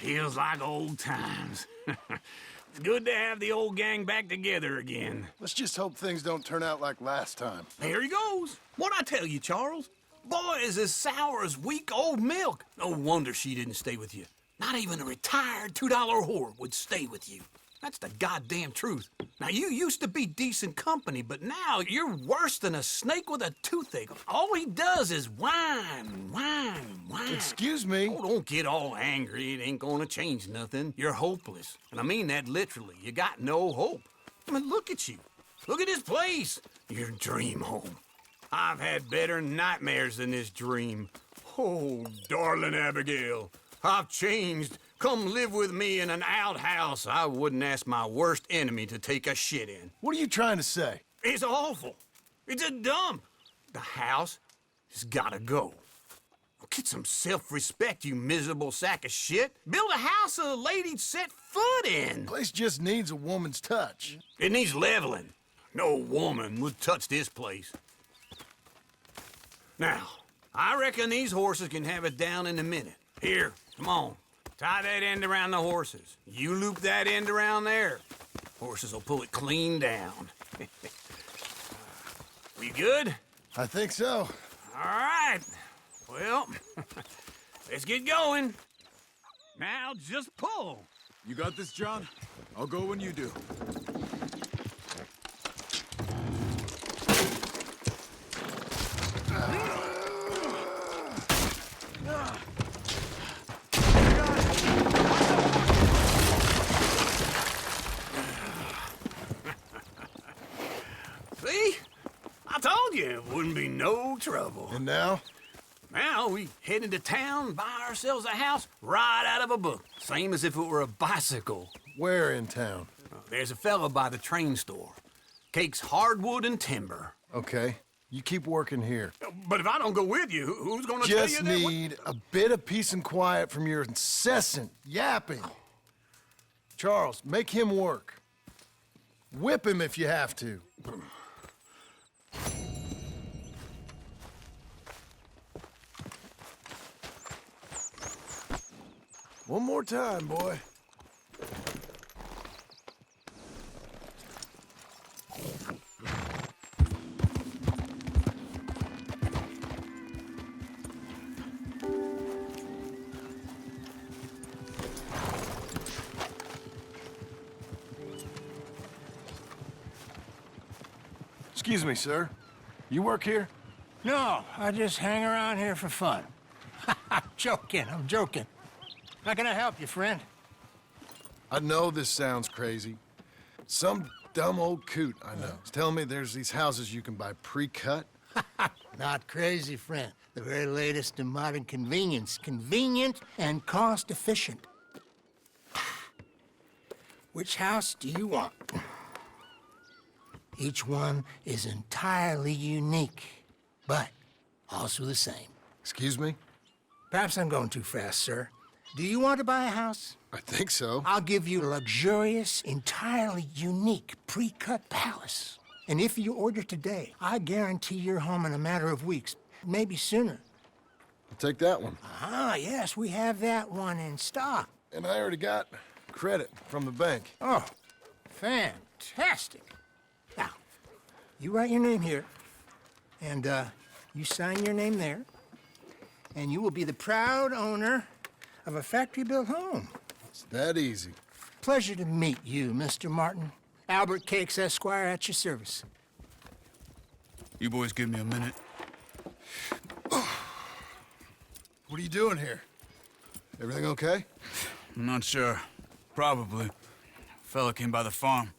Feels like old times. It's good to have the old gang back together again. Let's just hope things don't turn out like last time. Here he goes. What'd I tell you, Charles? Boy is as sour as week-old milk. No wonder she didn't stay with you. Not even a retired $2 whore would stay with you. That's the goddamn truth. Now, you used to be decent company, but now you're worse than a snake with a toothache. All he does is whine. Excuse me? Oh, don't get all angry. It ain't gonna change nothing. You're hopeless. And I mean that literally. You got no hope. I mean, look at you. Look at this place. Your dream home. I've had better nightmares than this dream. Oh, darling Abigail, I've changed. Come live with me in an outhouse I wouldn't ask my worst enemy to take a shit in. What are you trying to say? It's awful. It's a dump. The house has gotta go. Get some self-respect, you miserable sack of shit. Build a house a lady'd set foot in. Place just needs a woman's touch. It needs leveling. No woman would touch this place. Now, I reckon these horses can have it down in a minute. Here, come on. Tie that end around the horses. You loop that end around there. Horses will pull it clean down. We good? I think so. All right. Well, let's get going. Now just pull. You got this, John? I'll go when you do. See? I told you it wouldn't be no trouble. And now? Now we head into town, buy ourselves a house right out of a book. Same as if it were a bicycle. Where in town? There's a fella by the train store. Cakes hardwood and timber. Okay. You keep working here. But if I don't go with you, who's gonna tell you Just that? need a bit of peace and quiet from your incessant yapping. Charles, make him work. Whip him if you have to. One more time, boy. Excuse me, sir. You work here? No, I just hang around here for fun. I'm joking. How can I help you, friend? I know this sounds crazy. Some dumb old coot I know is telling me there's these houses you can buy pre-cut. Not crazy, friend. The very latest in modern convenience. Convenient and cost-efficient. Which house do you want? Each one is entirely unique, but also the same. Excuse me? Perhaps I'm going too fast, sir. Do you want to buy a house? I think so. I'll give you a luxurious, entirely unique pre-cut palace. And if you order today, I guarantee you're home in a matter of weeks, maybe sooner. I'll take that one. Ah, yes, we have that one in stock. And I already got credit from the bank. Oh, fantastic. Now, you write your name here, and you sign your name there, and you will be the proud owner of a factory-built home. It's that easy. Pleasure to meet you, Mr. Martin. Albert Cakes, Esquire, at your service. You boys give me a minute. What are you doing here? Everything okay? I'm not sure. Probably. Fella came by the farm.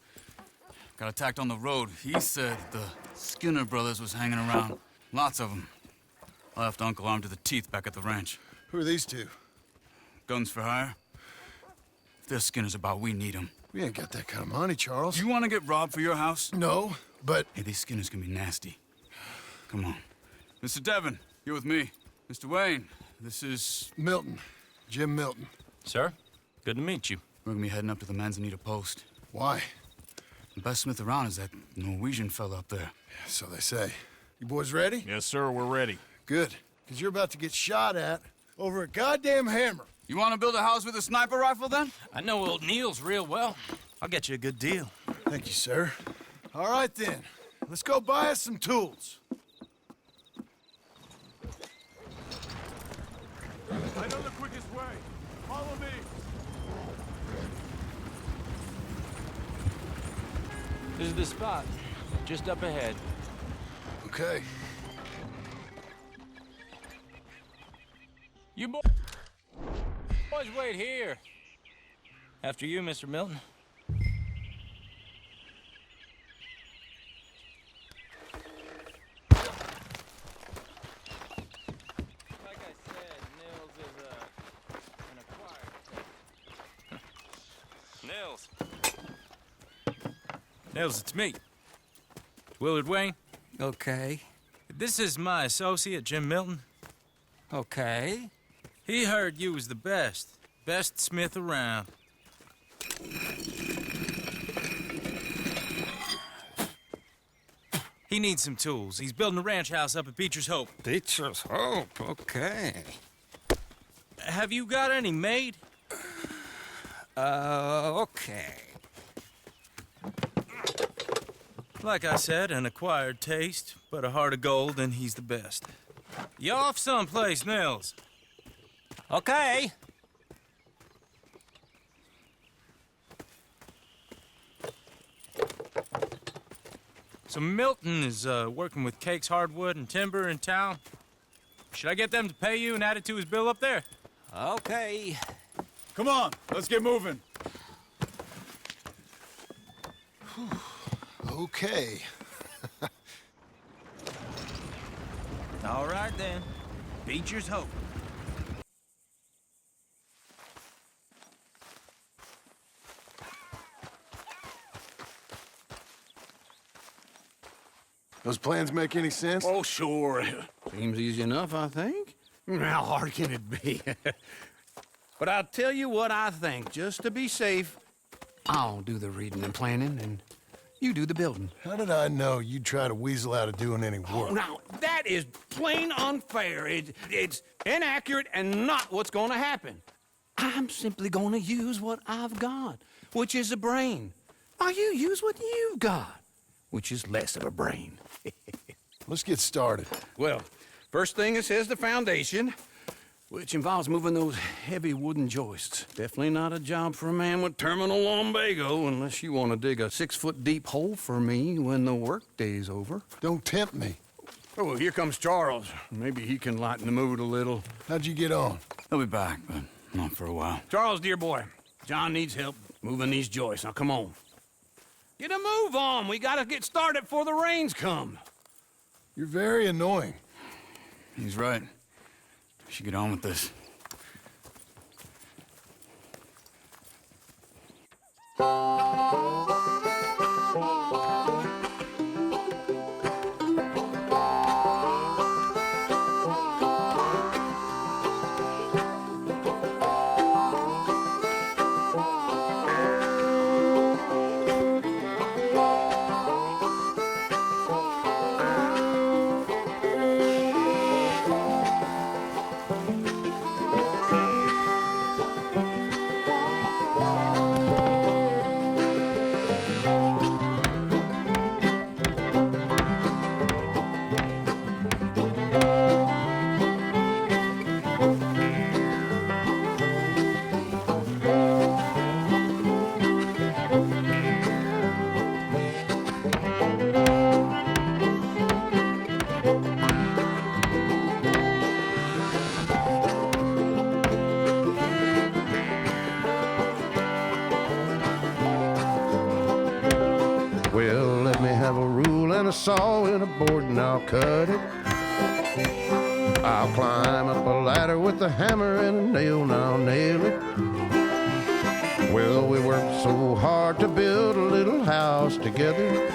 Got attacked on the road. He said the Skinner brothers was hanging around. Lots of them. I left Uncle armed to the teeth back at the ranch. Who are these two? Guns for hire? If they're Skinner's about, we need them. We ain't got that kind of money, Charles. You want to get robbed for your house? No, but... Hey, these Skinners can be nasty. Come on. Mr. Devon, you're with me. Mr. Wayne, this is... Milton. Jim Milton. Sir, good to meet you. We're gonna be heading up to the Manzanita post. Why? The best smith around is that Norwegian fella up there. So they say. You boys ready? Yes, sir, we're ready. Good. Because you're about to get shot at over a goddamn hammer. You want to build a house with a sniper rifle, then? I know old Neil's real well. I'll get you a good deal. Thank you, sir. All right, then. Let's go buy us some tools. I know the quickest way. Follow me. This is the spot. Just up ahead. Okay. You boys wait here. After you, Mr. Milton. Like I said, Nils is an acquired. Nils, it's me. Willard Wayne. Okay. This is my associate, Jim Milton. Okay. He heard you was the best smith around. He needs some tools. He's building a ranch house up at Beecher's Hope. Beecher's Hope, okay. Have you got any made? Okay. Like I said, an acquired taste, but a heart of gold, and he's the best. You off someplace, Nils? Okay. So Milton is working with Cake's Hardwood and Timber in town. Should I get them to pay you and add it to his bill up there? Okay. Come on, let's get moving. Okay. All right, then. Beecher's Hope. Those plans make any sense? Oh, sure. Seems easy enough, I think. How hard can it be? But I'll tell you what I think. Just to be safe, I'll do the reading and planning, and you do the building. How did I know you'd try to weasel out of doing any Oh, work? now, that is plain unfair. It's inaccurate and not what's going to happen. I'm simply going to use what I've got, which is a brain. While you use what you've got, which is less of a brain. Let's get started. Well, first thing it says the foundation, which involves moving those heavy wooden joists. Definitely not a job for a man with terminal lumbago unless you want to dig a 6-foot deep hole for me when the workday's over. Don't tempt me. Oh, here comes Charles. Maybe he can lighten the mood a little. How'd you get on? He'll be back, but not for a while. Charles, dear boy, John needs help moving these joists. Now, come on. Get a move on. We gotta get started before the rains come. You're very annoying. He's right. We should get on with this. Well, let me have a rule and a saw and a board and I'll cut it. I'll climb up a ladder with a hammer and a nail and I'll nail it. Well, we worked so hard to build a little house together.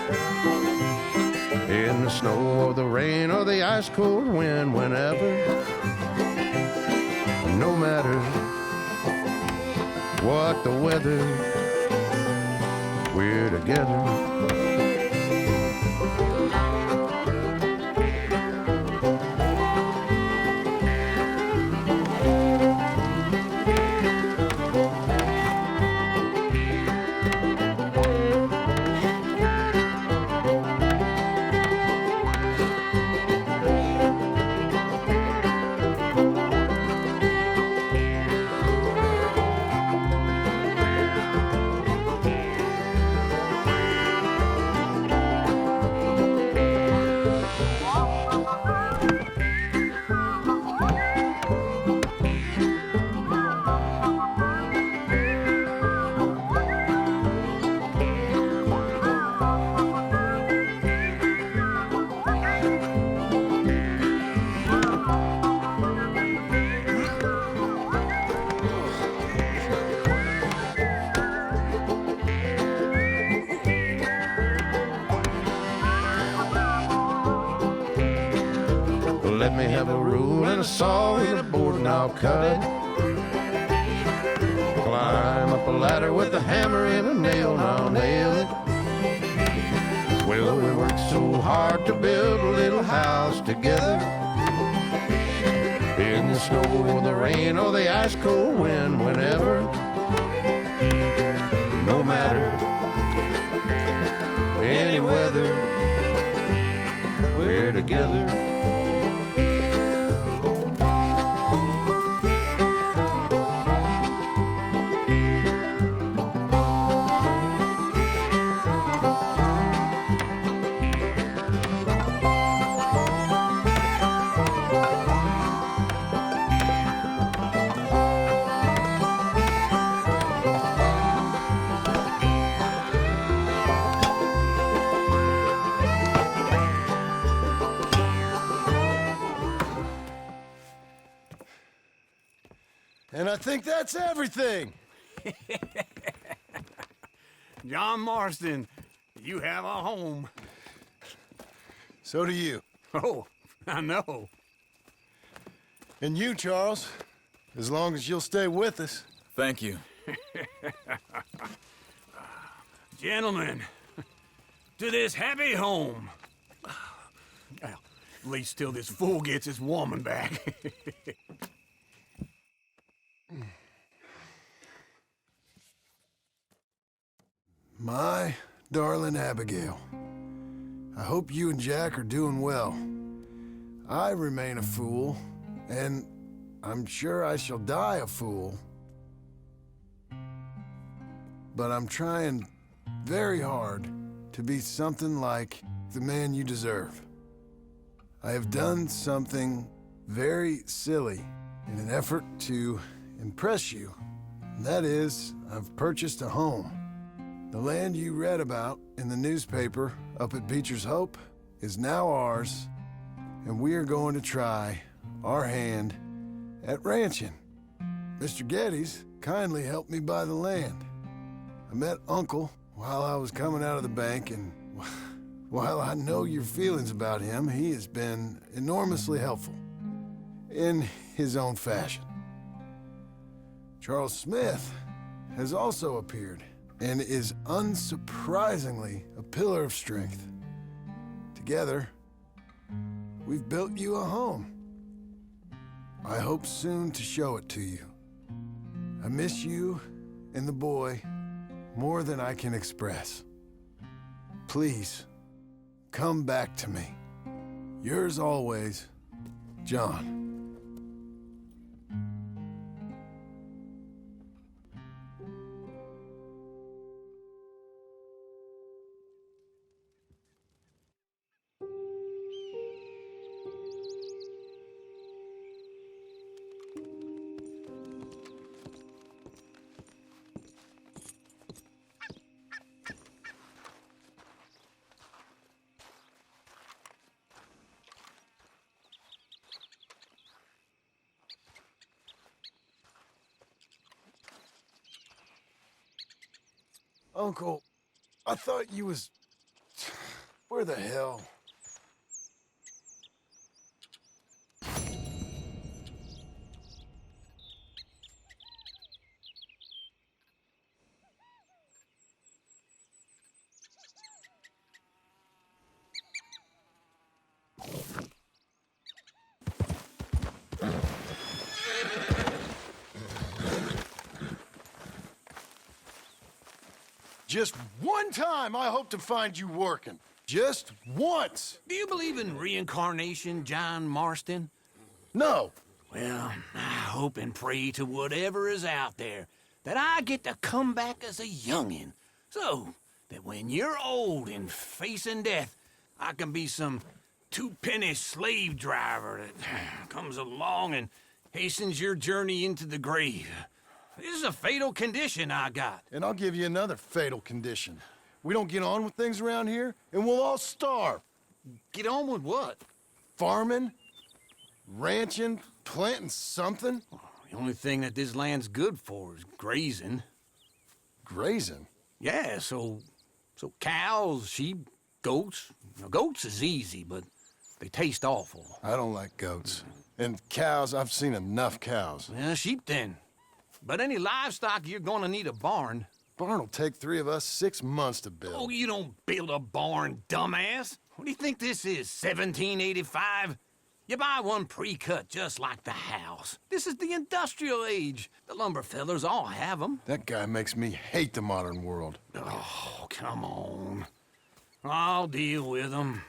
In the snow or the rain or the ice cold wind, whenever. No matter what the weather, we're together. Let me have a rule and a saw and a board and I'll cut. Climb up a ladder with a hammer and a nail and I'll nail it. Well, we worked so hard to build a little house together. In the snow or the rain or the ice cold wind, whenever. No matter any weather, we're together. And I think that's everything. John Marston, you have a home. So do you. Oh, I know. And you, Charles, as long as you'll stay with us. Thank you. Gentlemen, to this happy home. Well, at least till this fool gets his woman back. My darling Abigail, I hope you and Jack are doing well. I remain a fool, and I'm sure I shall die a fool. But I'm trying very hard to be something like the man you deserve. I have done something very silly in an effort to impress you. And that is, I've purchased a home. The land you read about in the newspaper up at Beecher's Hope is now ours, and we are going to try our hand at ranching. Mr. Geddes kindly helped me buy the land. I met Uncle while I was coming out of the bank, and while I know your feelings about him, he has been enormously helpful in his own fashion. Charles Smith has also appeared and is unsurprisingly a pillar of strength. Together, we've built you a home. I hope soon to show it to you. I miss you and the boy more than I can express. Please, come back to me. Yours always, John. Uncle, I thought you was... Where the hell? Just one time I hope to find you working. Just once. Do you believe in reincarnation, John Marston? No. Well, I hope and pray to whatever is out there that I get to come back as a youngin', so that when you're old and facing death, I can be some two-penny slave driver that comes along and hastens your journey into the grave. This is a fatal condition I got. And I'll give you another fatal condition. We don't get on with things around here, and we'll all starve. Get on with what? Farming, ranching, planting something. The only thing that this land's good for is grazing. Grazing? Yeah, so cows, sheep, goats. Now, goats is easy, but They taste awful. I don't like goats. And cows, I've seen enough cows. Yeah, sheep then. But any livestock, you're gonna need a barn. Barn will take 3 of us 6 months to build. Oh, you don't build a barn, dumbass. What do you think this is, 1785? You buy one pre-cut just like the house. This is the industrial age. The lumber fellers all have them. That guy makes me hate the modern world. Oh, come on. I'll deal with them.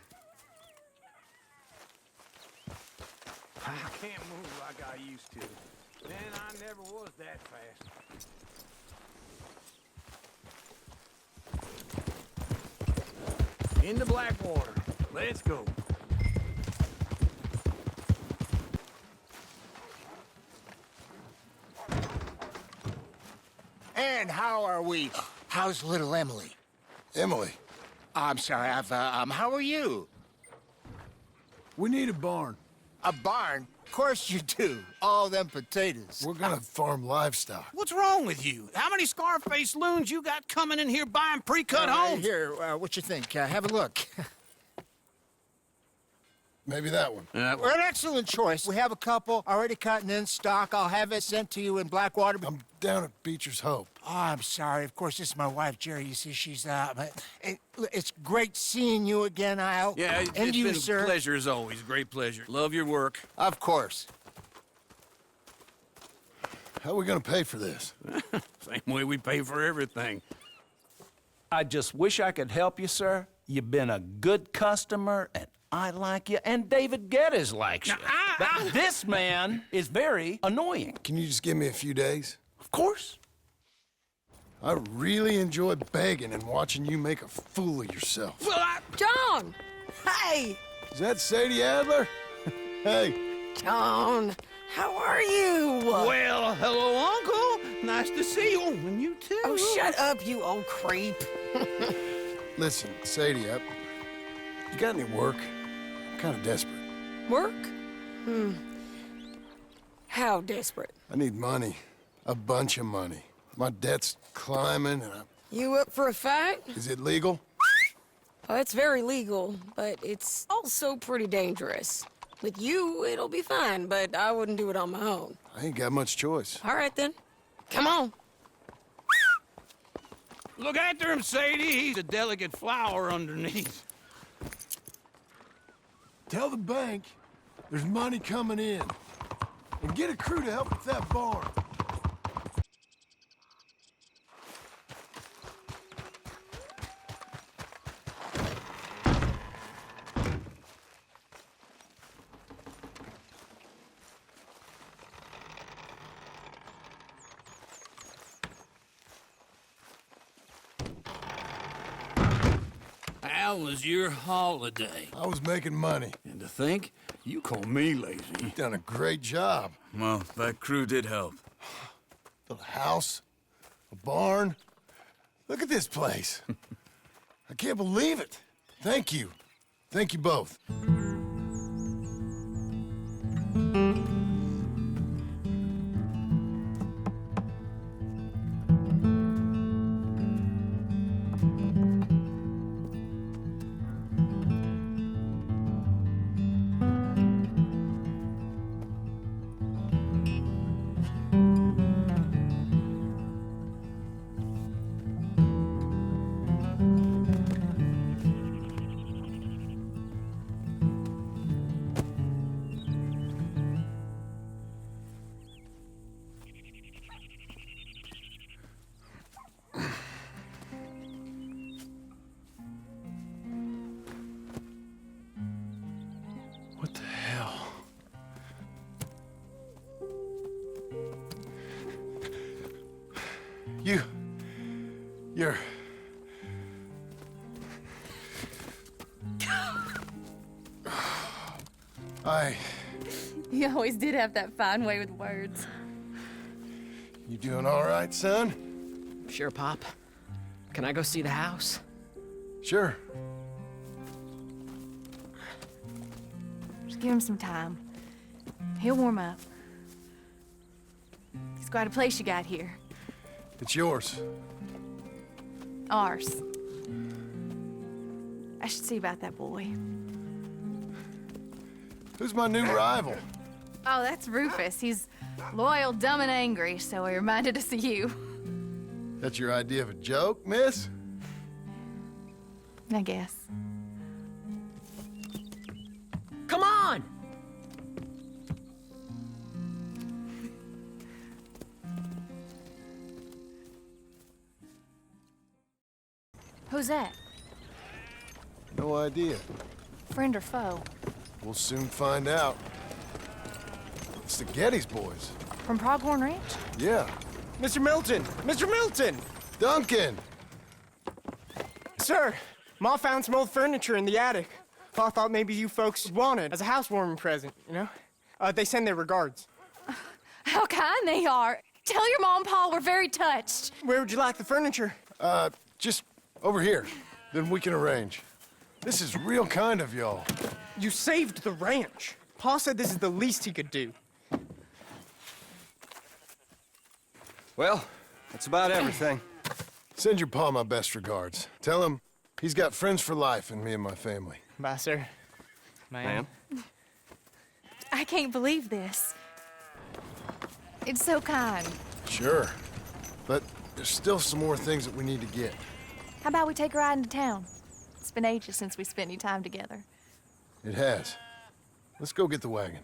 I can't move like I used to. Man, I never was that fast. In the Blackwater. Let's go. And how are we? How's little Emily? Emily, I'm sorry, how are you? we need a barn. A barn? Of course you do. All them potatoes. We're gonna farm livestock. What's wrong with you? How many Scarface loons you got coming in here buying pre-cut homes? Here, what you think? Have a look. Maybe that one. Well, an excellent choice. We have a couple already cut and in stock. I'll have it sent to you in Blackwater. I'm down at Beecher's Hope. Oh, I'm sorry. Of course, this is my wife, Jerry. You see, she's but it's great seeing you again, Al. Yeah, and it's you, been sir. a pleasure as always. Great pleasure. Love your work. Of course. How are we gonna pay for this? Same way we pay for everything. I just wish I could help you, sir. You've been a good customer, and I like you, and David Geddes likes you. But this man is very annoying. Can you just give me a few days? Of course. I really enjoy begging and watching you make a fool of yourself. Well, John! Hey! Is that Sadie Adler? Hey. John, how are you? well, hello, Uncle. Nice to see you. And you too. Oh, shut up, you old creep. Listen, Sadie, you got any work? I'm kind of desperate. Work? How desperate? I need money. A bunch of money. My debt's climbing, and You up for a fight? is it legal? Well, it's very legal, but it's also pretty dangerous. With you, it'll be fine, but I wouldn't do it on my own. I ain't got much choice. All right, then. Come on. Look after him, Sadie. He's a delicate flower underneath. Tell the bank there's money coming in. And get a crew to help with that barn. How was your holiday? I was making money. And to think, you call me lazy. You've done a great job. Well, that crew did help. Built a house, a barn. Look at this place. I can't believe it. Thank you. Thank you both. What the hell? You're... You always did have that fine way with words. You doing all right, son? Sure, Pop. Can I go see the house? Sure. Just give him some time. He'll warm up. It's quite a place you got here. It's yours. Ours. I should see about that boy. Who's my new rival? Oh, that's Rufus. He's loyal, dumb, and angry, so he reminded us of you. That's your idea of a joke, miss? I guess. Come on! Who's that? No idea. Friend or foe? We'll soon find out. It's the Geddes boys. From Pronghorn Ranch? Yeah. Mr. Milton! Mr. Milton! Duncan! Sir, Ma found some old furniture in the attic. Pa thought maybe you folks would want it as a housewarming present, you know? They send their regards. How kind they are. Tell your mom and pa we're very touched. Where would you like the furniture? Just over here. Then we can arrange. This is real kind of y'all. You saved the ranch. Pa said this is the least he could do. Well, that's about everything. Send your pa my best regards. Tell him he's got friends for life in me and my family. Bye, sir. Ma'am? I can't believe this. It's so kind. Sure. But there's still some more things that we need to get. How about we take a ride into town? It's been ages since we spent any time together. It has. Let's go get the wagon.